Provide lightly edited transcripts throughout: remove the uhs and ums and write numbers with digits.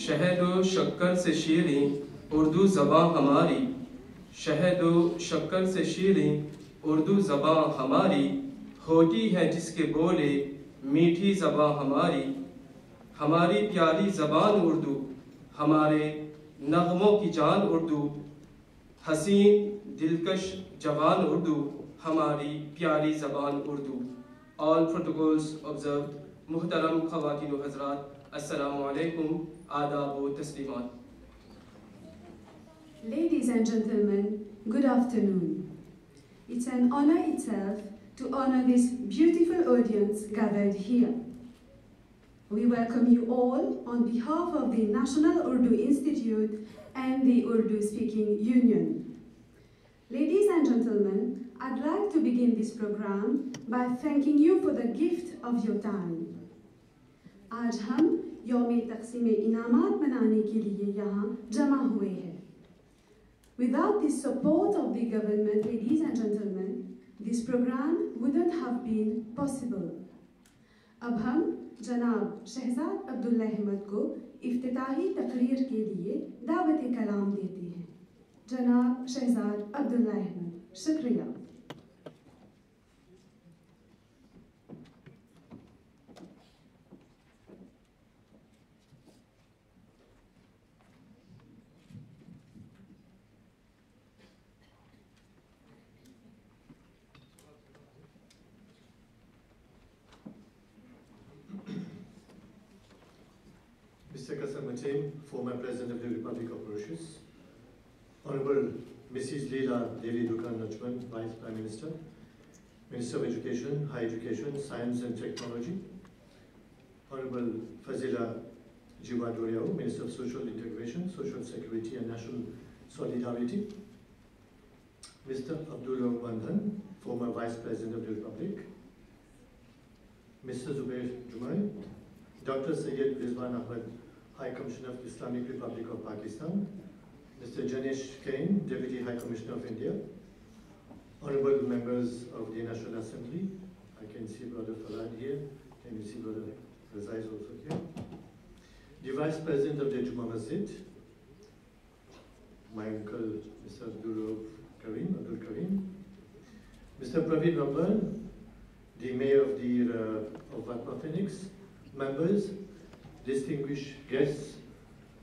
शहद शक्कर से शीरें उर्दू ज़बां हमारी, शहद शक्कर से शीरें उर्दू ज़बां हमारी, होती है जिसके बोले मीठी ज़बां हमारी। हमारी प्यारी ज़बान उर्दू, हमारे नग़मों की जान उर्दू, हसीन दिलकश जवान उर्दू, हमारी प्यारी ज़बान उर्दू। All protocols observed. मुहतरम ख़वातीन व हज़रात, अस्सलामु अलैकुम, आदाब व तस्लीमात। Ladies and gentlemen, good afternoon. It's an honor itself to honor this beautiful audience gathered here. We welcome you all on behalf of the National Urdu Institute and the Urdu Speaking Union. Ladies and gentlemen, I'd like to begin this program by thanking you for the gift of your time. आज हम यौम तक़सीम इनामात मनाने के लिए यहाँ जमा हुए हैं. Without the support of the government, ladies and gentlemen, this program wouldn't have been possible. अब हम जनाब शहजाद अब्दुल्ला अहमद को इफ्तिताही तकरीर के लिए दावत कलाम देते हैं. जनाब शहजाद अब्दुल्ला अहमद, शुक्रिया. Mr. Qasem Mateen, former President of the Republic of Mauritius, Honorable Mrs. Leela Devi Dukan Najman, Vice Prime Minister, Minister of Education, Higher Education, Science and Technology, Honorable Fazila Jiwa Doriao, Minister of Social Integration, Social Security and National Solidarity, Mr. Abdullah Wandhan, former Vice President of the Republic, Mr. Zubair Jumai, Dr. Syed Rizwan Ahmed, High Commissioner of the Islamic Republic of Pakistan, Mr. Janesh Kain, Deputy High Commissioner of India, Honorable members of the National Assembly, I can see Brother Falad here, can you see Brother Razai is also here, the Vice President of the Juma Masjid, my uncle Mr. Abdul Karim, Mr. Praveen Ramban, the Mayor of Vatma Phoenix, members, distinguished guests,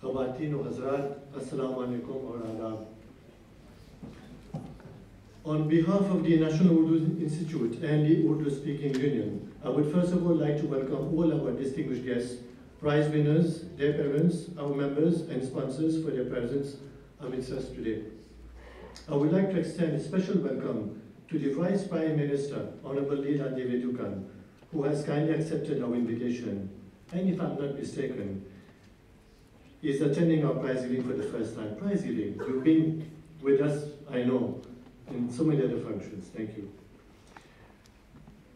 Khawateen wa Hazrat, Assalamu alaikum wa adab. On behalf of the National Urdu Institute and the Urdu Speaking Union, I would first of all like to welcome all our distinguished guests, prize winners, their parents, our members and sponsors for their presence amidst us today. I would like to extend a special welcome to the Vice Prime Minister, Honorable Leela Devi Dukan, who has kindly accepted our invitation, and if I'm not mistaken, is attending our prize giving for the first time. Prize giving, you've been with us, I know, in so many other functions. Thank you.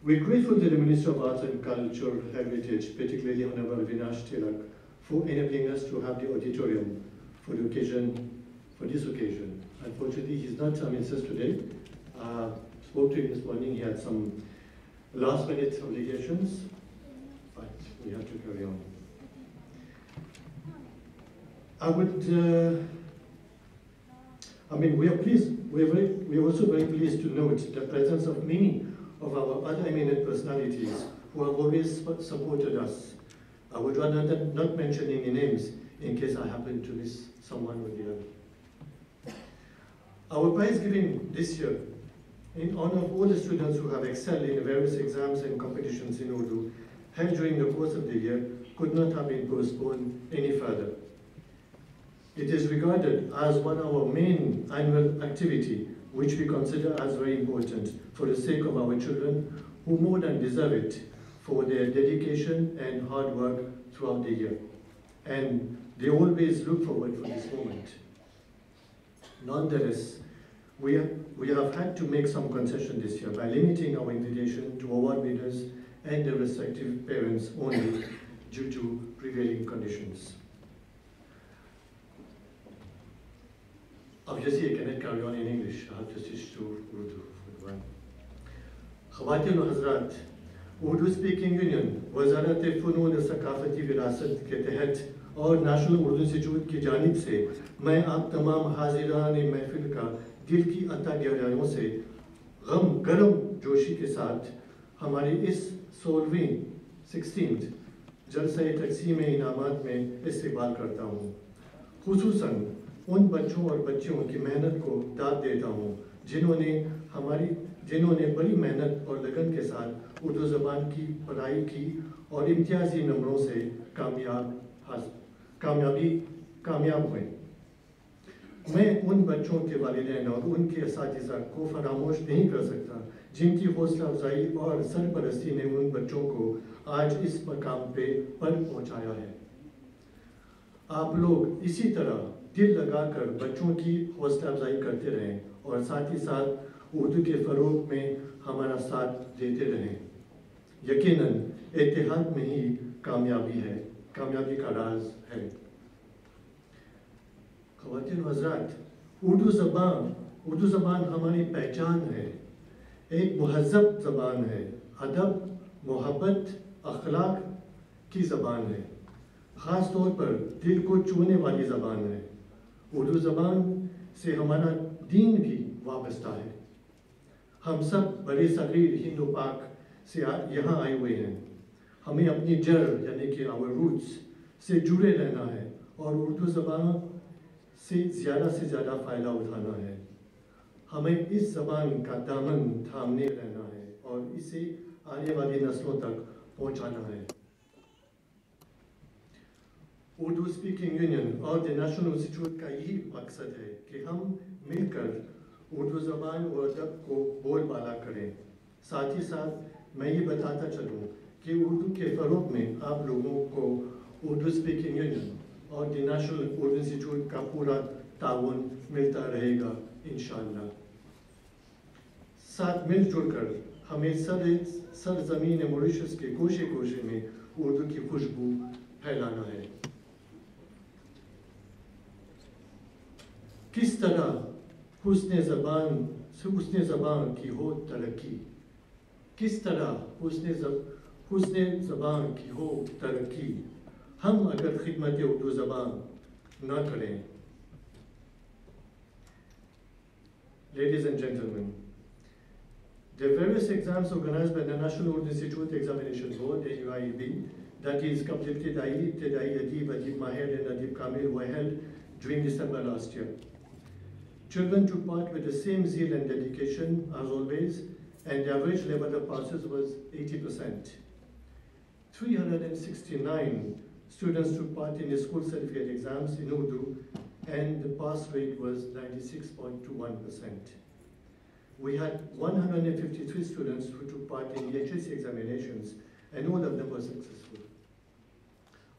We're grateful to the Minister of Arts and Culture Heritage, particularly Honorable Vinash Tilak, for enabling us to have the auditorium for the occasion, for this occasion. Unfortunately, he's not amidst us today. Spoke to him this morning, he had some last-minute obligations, but we have to carry on. We are pleased. We are also very pleased to note the presence of many of our other eminent personalities who have always supported us. I would rather not mention any names in case I happen to miss someone or the other. Our prize giving this year, in honor of all the students who have excelled in the various exams and competitions in Urdu, held during the course of the year, could not have been postponed any further. It is regarded as one of our main annual activity, which we consider as very important for the sake of our children, who more than deserve it for their dedication and hard work throughout the year. And they always look forward for this moment. Nonetheless, we have had to make some concession this year by limiting our invitation to award winners and their respective parents only due to prevailing conditions. Obviously, I cannot carry on in English. I have to switch to Urdu for one. Khawateen wa Hazrat, Urdu Speaking Union, Wazarat-e-Funun-e-Sakafati Virasat ke tehet اور national Urdu institute کی جانب سے میں آپ تمام حاضران محفل کا دل کی عطا گہرائیوں سے گرم جوشی کے ساتھ ہماری اس 16ویں جلسہ تقسیم انعامات میں استقبال کرتا ہوں. خصوصاً ان بچوں اور بچیوں کی محنت کو داد دیتا ہوں جنہوں نے بڑی محنت اور لگن کے ساتھ اردو زبان کی پڑھائی کی اور امتیازی نمبروں سے کامیاب ہوئے. میں ان بچوں کے والدین اور ان کے اساتذہ کو فراموش نہیں کر سکتا جن کی حوصلہ افزائی اور سرپرستی نے ان بچوں کو آج اس مقام پر پہنچایا ہے. آپ لوگ اسی طرح دل لگا کر بچوں کی حوصلہ افزائی کرتے رہیں اور ساتھ ہی ساتھ اردو کے فروغ میں ہمارا ساتھ دیتے رہیں. یقیناً اتحاد میں ہی کامیابی کا راز ہے. خواتین و حضرات، اردو زبان ہماری پہچان ہے، ایک مہذب زبان ہے، ادب، محبت، اخلاق کی زبان ہے، خاص طور پر دل کو چھونے والی زبان ہے. اردو زبان سے ہمارا دین بھی وابستہ ہے. ہم سب بڑے صغیر ہند و پاک سے یہاں آئے ہوئے ہیں. ہمیں اپنی جڑ یعنی کہ our roots سے جڑے رہنا ہے اور اردو زبان سے زیادہ فائدہ اٹھانا ہے. ہمیں اس زبان کا دامن تھامنے رہنا ہے اور اسے آنے والی نسلوں تک پہنچانا ہے. اردو اسپیکنگ یونین اور دی نیشنل انسٹیٹیوٹ کا یہی مقصد ہے کہ ہم مل کر اردو زبان اور ادب کو بول بالا کریں. ساتھ ہی ساتھ میں یہ بتاتا چلوں کہ اردو کے فروغ میں آپ لوگوں کو اردو اسپیکنگ یونین اور دی نیشنل اردو انسٹیٹیوٹ کا پورا تعاون ملتا رہے گا انشاءاللہ. ساتھ مل جڑ کر ہمیں سرزمین موریشس کے گوشے گوشے میں اردو کی خوشبو پھیلانا ہے. کس طرح حسن زبان کی ہو ترقی، کس طرح حسن زبان کی ہو ترقی، ہم اگر خدمت اردو زبان نہ کریں. Ladies and gentlemen, the various exams organized by the National Urdu Institute Examination Board, NUIEB, that is Qabl Ibtidai, Ibtidai, Adib, Adib Mahir and Adib Kamil, were held during December last year. Children took part with the same zeal and dedication as always, and the average level of passes was 80%. 369 students took part in the school certificate exams in Urdu, and the pass rate was 96.21%. We had 153 students who took part in the HSC examinations, and all of them were successful.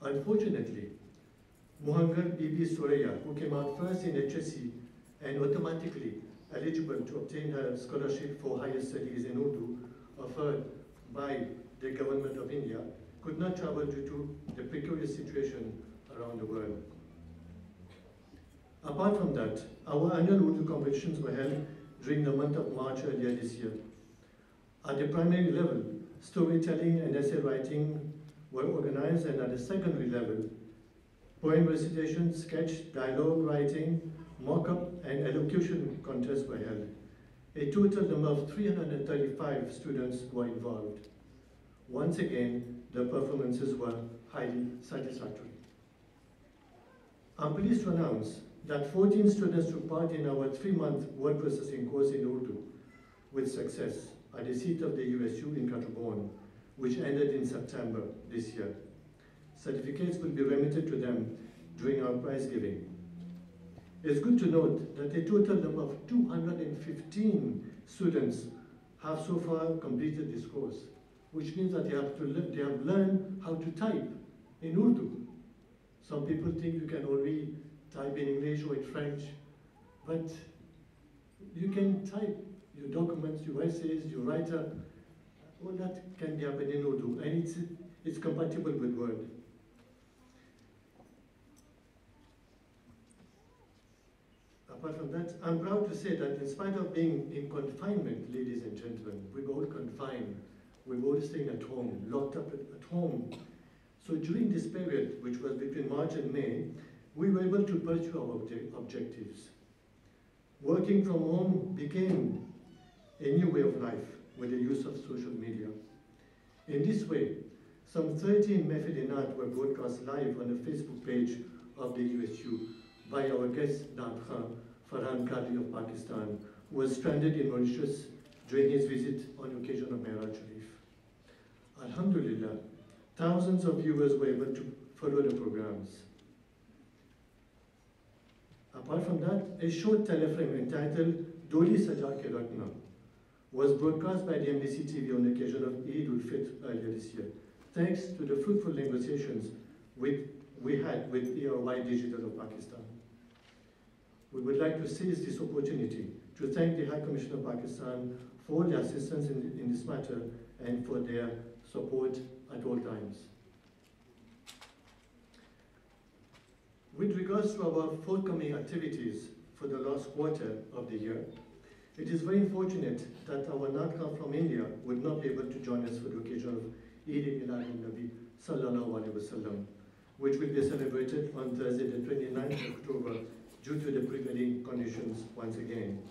Unfortunately, Muhangar Bibi Suraya, who came out first in HSC and automatically eligible to obtain her scholarship for higher studies in Urdu offered by the government of India, could not travel due to the precarious situation around the world. Apart from that, our annual Urdu competitions were held during the month of March earlier this year. At the primary level, storytelling and essay writing were organized, and at the secondary level, poem recitation, sketch, dialogue writing, mock-up and elocution contests were held. A total number of 335 students were involved. Once again, the performances were highly satisfactory. I'm pleased to announce that 14 students took part in our 3-month word processing course in Urdu with success at the seat of the USU in Katrabon, which ended in September this year. Certificates will be remitted to them during our prize giving. It's good to note that a total number of 215 students have so far completed this course, which means that they have learned how to type in Urdu. Some people think you can only type in English or in French, but you can type your documents, your essays, your writer, all that can happen in Urdu, and it's compatible with Word. Apart from that, I'm proud to say that in spite of being in confinement, ladies and gentlemen, we were all confined, we were all staying at home, locked up at home. So during this period, which was between March and May, we were able to pursue our objectives. Working from home became a new way of life with the use of social media. In this way, some 13 Mehfil-e-Naat were broadcast live on the Facebook page of the USU by our guest Naat Khan, Farhan Qadri of Pakistan, who was stranded in Mauritius during his visit on occasion of Mi'raj Sharif. Alhamdulillah, thousands of viewers were able to follow the programs. Apart from that, a short telefilm entitled Doli Saja Ke Rakna was broadcast by the MBC TV on the occasion of Eid ul-Fitr earlier this year, thanks to the fruitful negotiations we had with ERY Digital of Pakistan. We would like to seize this opportunity to thank the High Commission of Pakistan for their assistance in this matter and for their support at all times. With regards to our forthcoming activities for the last quarter of the year, it is very unfortunate that our Naat Khan from India would not be able to join us for the occasion of Eid-e-Milad-ul-Nabi Sallallahu Alaihi Wasallam, which will be celebrated on Thursday the 29th of October due to the prevailing conditions once again.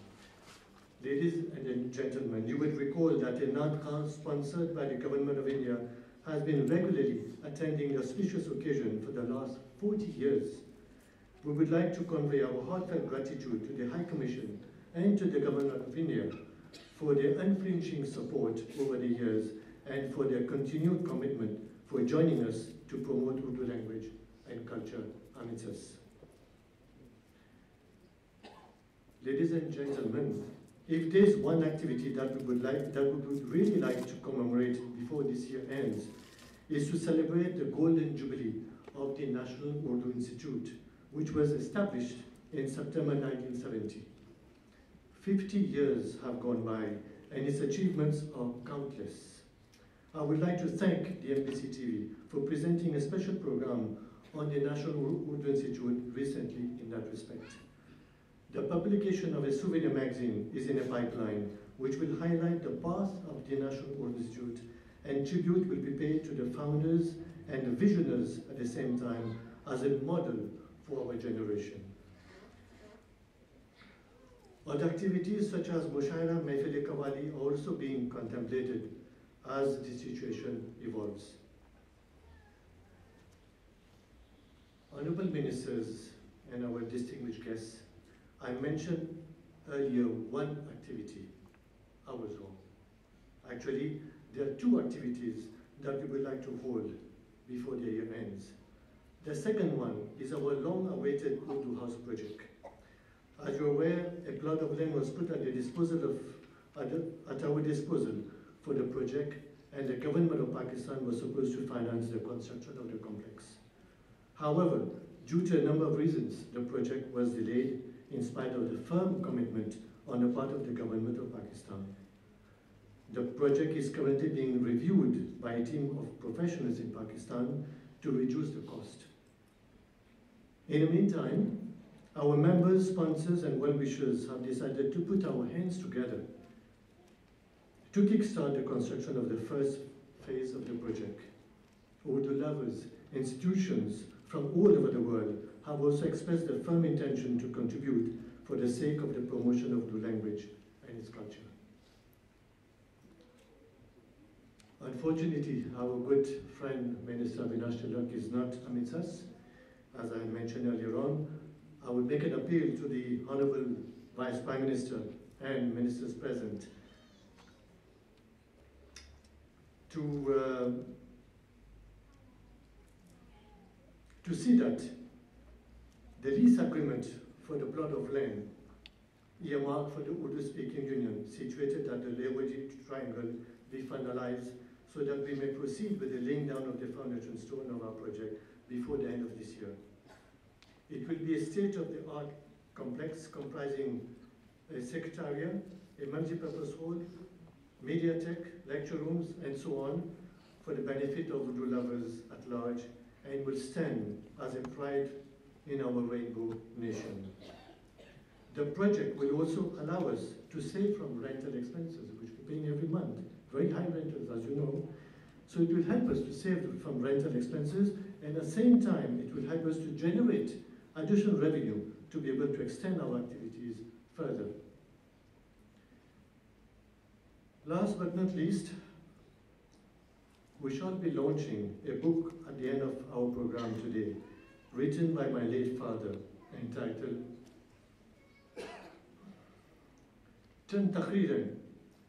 Ladies and gentlemen, you would recall that a Naat Khan sponsored by the Government of India has been regularly attending the auspicious occasion for the last 40 years. We would like to convey our heartfelt gratitude to the High Commission and to the Government of India for their unflinching support over the years and for their continued commitment for joining us to promote Urdu language and culture amidst us. Ladies and gentlemen, if there's one activity that we would really like to commemorate before this year ends, is to celebrate the Golden Jubilee of the National Urdu Institute, which was established in September 1970. 50 years have gone by, and its achievements are countless. I would like to thank the MBC TV for presenting a special program on the National Urdu Institute recently in that respect. The publication of a souvenir magazine is in a pipeline, which will highlight the path of the National Urdu Institute, and tribute will be paid to the founders and the visionaries at the same time as a model for our generation. Other activities such as Mushaira, Mehfil-e-Qawwali are also being contemplated as the situation evolves. Honorable Ministers and our distinguished guests, I mentioned earlier one activity, I was wrong. Actually, there are two activities that we would like to hold before the year ends. The second one is our long-awaited Urdu House project. As you're aware, a plot of land was put at our disposal for the project, and the Government of Pakistan was supposed to finance the construction of the complex. However, due to a number of reasons, the project was delayed in spite of the firm commitment on the part of the Government of Pakistan. The project is currently being reviewed by a team of professionals in Pakistan to reduce the cost. In the meantime, our members, sponsors, and well-wishers have decided to put our hands together to kickstart the construction of the first phase of the project. Urdu lovers, institutions from all over the world have also expressed their firm intention to contribute for the sake of the promotion of Urdu language and its culture. Unfortunately, our good friend Minister Avinash Tilak is not amidst us. As I mentioned earlier on, I would make an appeal to the Honorable Vice Prime Minister and Ministers present to see that the lease agreement for the plot of land earmarked for the Urdu-speaking union situated at the Lewaji Triangle be finalized so that we may proceed with the laying down of the foundation stone of our project before the end of this year. It will be a state-of-the-art complex comprising a secretariat, a multi-purpose hall, mediatheque, lecture rooms, and so on for the benefit of Urdu lovers at large, and will stand as a pride in our rainbow nation. The project will also allow us to save from rental expenses, which we're paying every month, very high rentals, as you know, So it will help us to save from rental expenses, and at the same time, it will help us to generate additional revenue to be able to extend our activities further. Last but not least, we shall be launching a book at the end of our program today, written by my late father, entitled Chan Tahriran,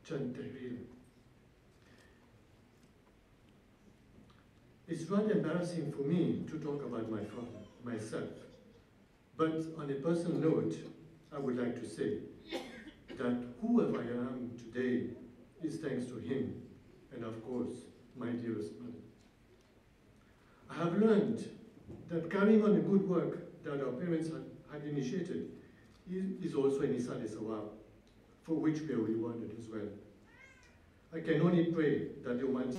Chan Tahriran. It's rather embarrassing for me to talk about my father, myself. But on a personal note, I would like to say that whoever I am today is thanks to him, and of course, my dearest mother. I have learned that carrying on the good work that our parents had initiated is also an Isa Sawab, for which we are rewarded as well. I can only pray that the Almighty